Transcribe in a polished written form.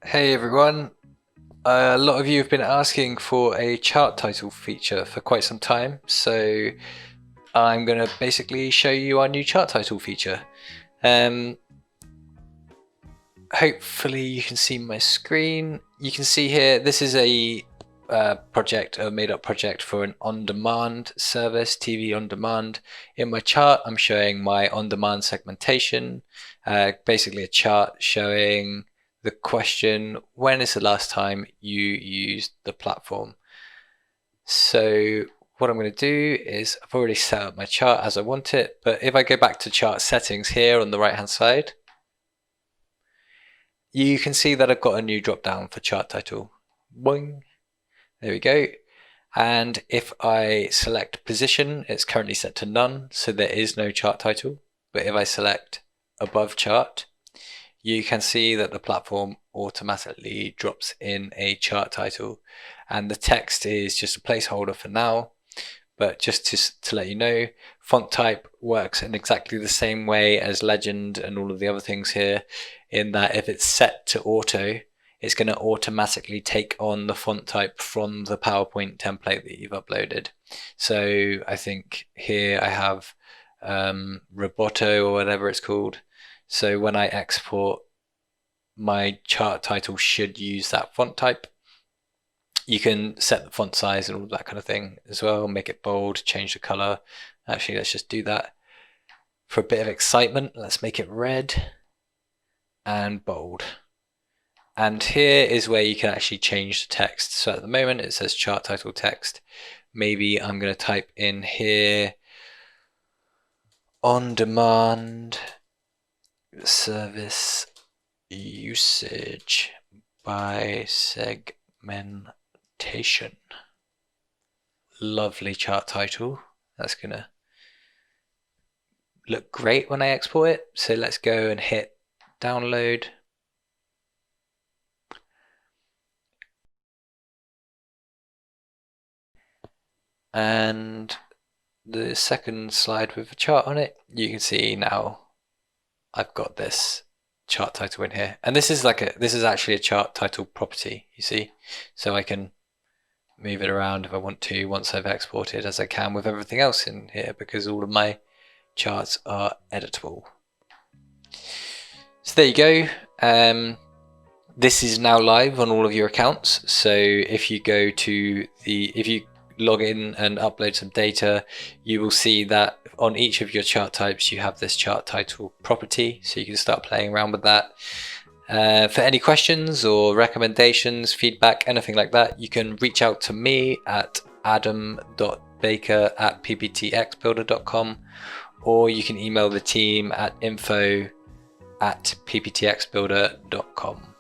Hey everyone, a lot of you have been asking for a chart title feature for quite some time, so I'm going to basically show you our new chart title feature. Hopefully you can see my screen. You can see here, this is a made up project for an on-demand service, TV on demand. In my chart, I'm showing my on-demand segmentation, basically a chart showing the question, when is the last time you used the platform? So what I'm going to do is I've already set up my chart as I want it, but if I go back to chart settings here on the right hand side, you can see that I've got a new drop down for chart title. Boing. There we go. And if I select position, it's currently set to none, so there is no chart title. But if I select above chart, you can see that the platform automatically drops in a chart title. And the text is just a placeholder for now. But just to let you know, font type works in exactly the same way as Legend and all of the other things here, in that if it's set to auto, it's going to automatically take on the font type from the PowerPoint template that you've uploaded. So I think here I have Roboto or whatever it's called. So when I export, my chart title should use that font type. You can set the font size and all that kind of thing as well, make it bold, change the color. Actually, let's just do that. For a bit of excitement, let's make it red and bold. And here is where you can actually change the text. So at the moment it says chart title text. Maybe I'm going to type in here on demand service usage by segmentation. Lovely chart title. That's going to look great when I export it. So let's go and hit download. And the second slide with a chart on it, you can see now I've got this chart title in here. And this is actually a chart title property, you see. So I can move it around if I want to once I've exported, as I can with everything else in here, because all of my charts are editable. So there you go. This is now live on all of your accounts. So if you go to if you log in and upload some data, you will see that on each of your chart types you have this chart title property, so you can start playing around with that. For any questions or recommendations, feedback, anything like that, you can reach out to me at adam.baker@pptxbuilder.com, or you can email the team at info@pptxbuilder.com.